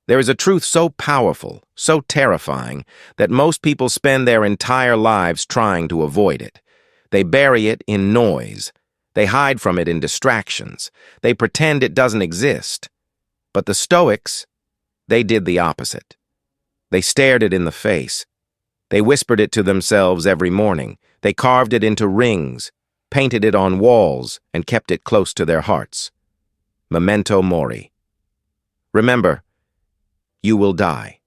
There is a truth so powerful, so terrifying, that most people spend their entire lives trying to avoid it. They bury it in noise. They hide from it in distractions. They pretend it doesn't exist. But the Stoics, they did the opposite. They stared it in the face. They whispered it to themselves every morning. They carved it into rings, painted it on walls, and kept it close to their hearts. Memento Mori. Remember, you will die.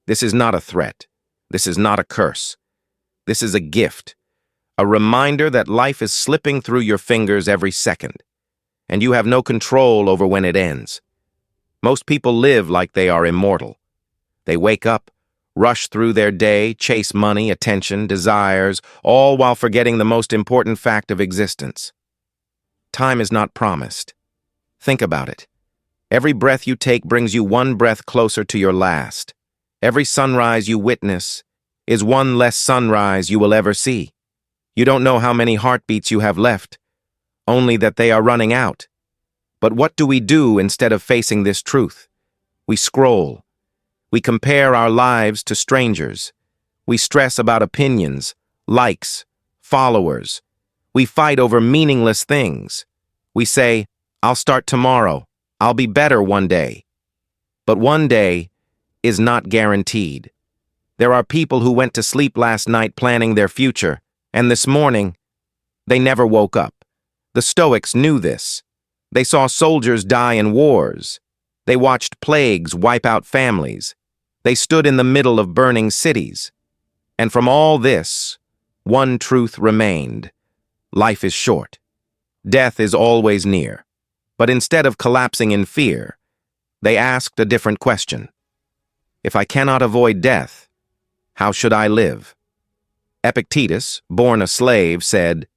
This is not a threat. This is not a curse. This is a gift, a reminder that life is slipping through your fingers every second, and you have no control over when it ends. Most people live like they are immortal. They wake up, rush through their day, chase money, attention, desires, all while forgetting the most important fact of existence. Time is not promised. Think about it. Every breath you take brings you one breath closer to your last. Every sunrise you witness is one less sunrise you will ever see. You don't know how many heartbeats you have left, only that they are running out. But what do we do instead of facing this truth? We scroll. We compare our lives to strangers. We stress about opinions, likes, followers. We fight over meaningless things. We say, "I'll start tomorrow. I'll be better one day." But one day is not guaranteed. There are people who went to sleep last night planning their future, and this morning, they never woke up. The Stoics knew this. They saw soldiers die in wars. They watched plagues wipe out families. They stood in the middle of burning cities. And from all this, one truth remained. Life is short. Death is always near. But instead of collapsing in fear, they asked a different question. If I cannot avoid death, how should I live? Epictetus, born a slave, said,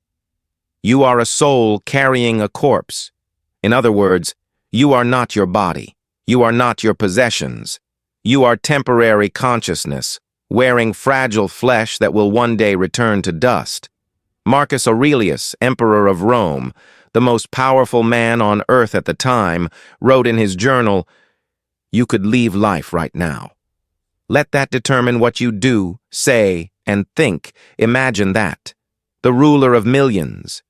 "You are a soul carrying a corpse." In other words, you are not your body. You are not your possessions. You are temporary consciousness, wearing fragile flesh that will one day return to dust. Marcus Aurelius, emperor of Rome, the most powerful man on earth at the time, wrote in his journal, "You could leave life right now." Let that determine what you do, say, and think. Imagine that. The ruler of millions,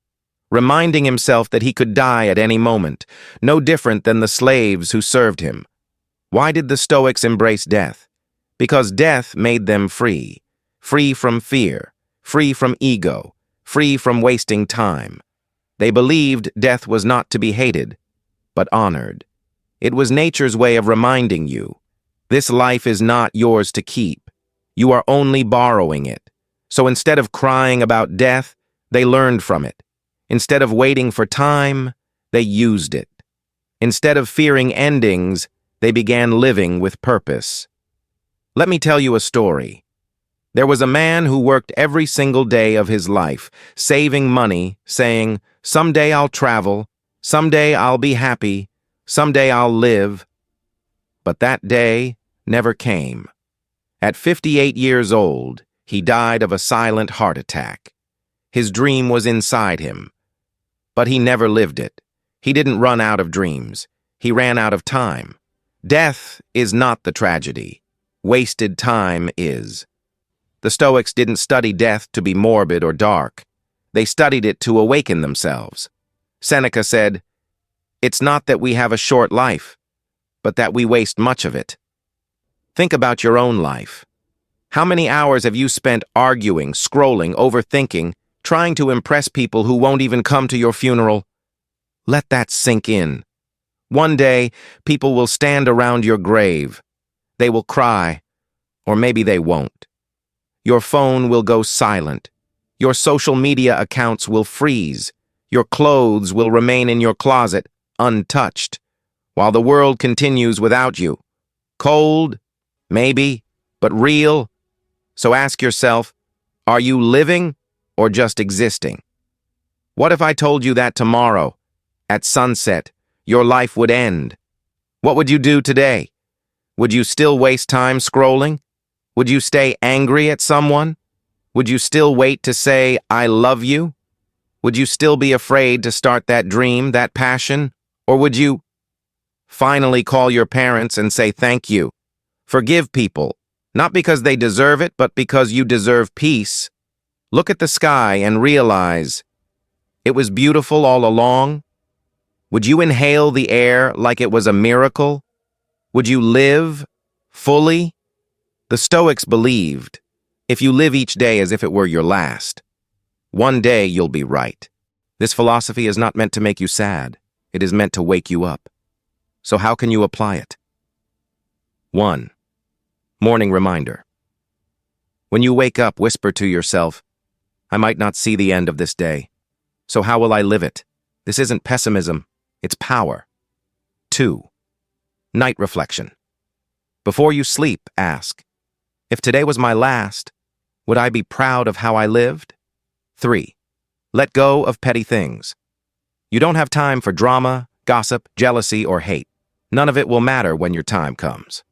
reminding himself that he could die at any moment, no different than the slaves who served him. Why did the Stoics embrace death? Because death made them free. Free from fear, free from ego, free from wasting time. They believed death was not to be hated, but honored. It was nature's way of reminding you, this life is not yours to keep. You are only borrowing it. So instead of crying about death, they learned from it. Instead of waiting for time, they used it. Instead of fearing endings, they began living with purpose. Let me tell you a story. There was a man who worked every single day of his life, saving money, saying, "Someday I'll travel, someday I'll be happy, someday I'll live." But that day never came. At 58 years old, he died of a silent heart attack. His dream was inside him, but he never lived it. He didn't run out of dreams. He ran out of time. Death is not the tragedy. Wasted time is. The Stoics didn't study death to be morbid or dark. They studied it to awaken themselves. Seneca said, "It's not that we have a short life, but that we waste much of it." Think about your own life. How many hours have you spent arguing, scrolling, overthinking, trying to impress people who won't even come to your funeral? Let that sink in. One day, people will stand around your grave. They will cry, or maybe they won't. Your phone will go silent. Your social media accounts will freeze. Your clothes will remain in your closet, untouched, while the world continues without you. Cold, maybe, but real. So ask yourself, are you living or just existing? What if I told you that tomorrow, at sunset, your life would end? What would you do today? Would you still waste time scrolling? Would you stay angry at someone? Would you still wait to say, "I love you"? Would you still be afraid to start that dream, that passion? Or would you? Finally call your parents and say thank you. Forgive people, not because they deserve it, but because you deserve peace. Look at the sky and realize it was beautiful all along. Would you inhale the air like it was a miracle? Would you live fully? The Stoics believed, if you live each day as if it were your last, one day you'll be right. This philosophy is not meant to make you sad. It is meant to wake you up. So how can you apply it? 1. Morning reminder. When you wake up, whisper to yourself, I might not see the end of this day. So how will I live it? This isn't pessimism, it's power. 2. Night reflection. Before you sleep, ask, if today was my last, would I be proud of how I lived? 3. Let go of petty things. You don't have time for drama, gossip, jealousy, or hate. None of it will matter when your time comes.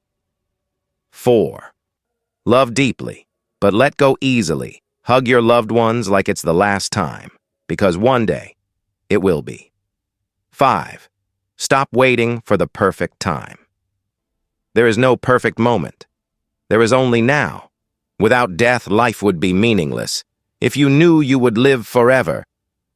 4. Love deeply, but let go easily. Hug your loved ones like it's the last time, because one day it will be. 5. Stop waiting for the perfect time. There is no perfect moment. There is only now. Without death, life would be meaningless. If you knew you would live forever,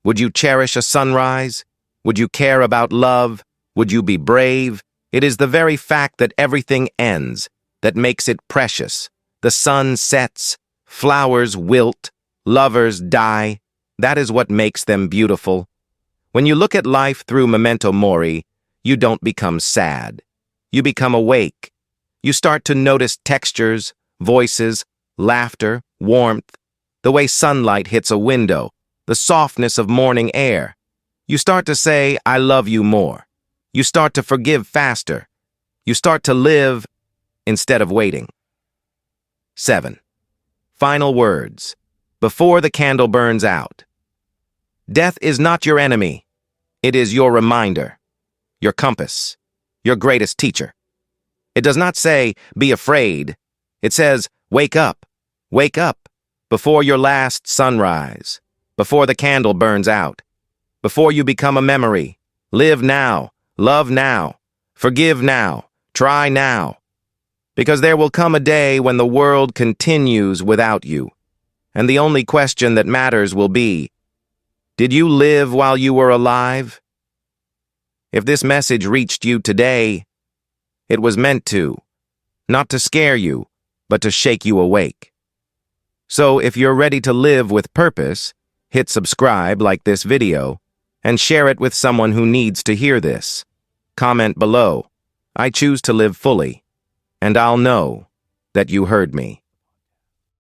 would you cherish a sunrise? Would you care about love? Would you be brave? It is the very fact that everything ends that makes it precious. The sun sets, flowers wilt, lovers die. That is what makes them beautiful. When you look at life through Memento Mori, you don't become sad. You become awake. You start to notice textures, voices, laughter, warmth, the way sunlight hits a window, the softness of morning air. You start to say, I love you more. You start to forgive faster. You start to live instead of waiting. 7. Final words. Before the candle burns out. Death is not your enemy. It is your reminder, your compass, your greatest teacher. It does not say, be afraid. It says, wake up, before your last sunrise, before the candle burns out, before you become a memory. Live now, love now, forgive now, try now. Because there will come a day when the world continues without you, and the only question that matters will be, did you live while you were alive? If this message reached you today, it was meant to, not to scare you, but to shake you awake. So if you're ready to live with purpose, hit subscribe, like this video, and share it with someone who needs to hear this. Comment below, I choose to live fully, and I'll know that you heard me.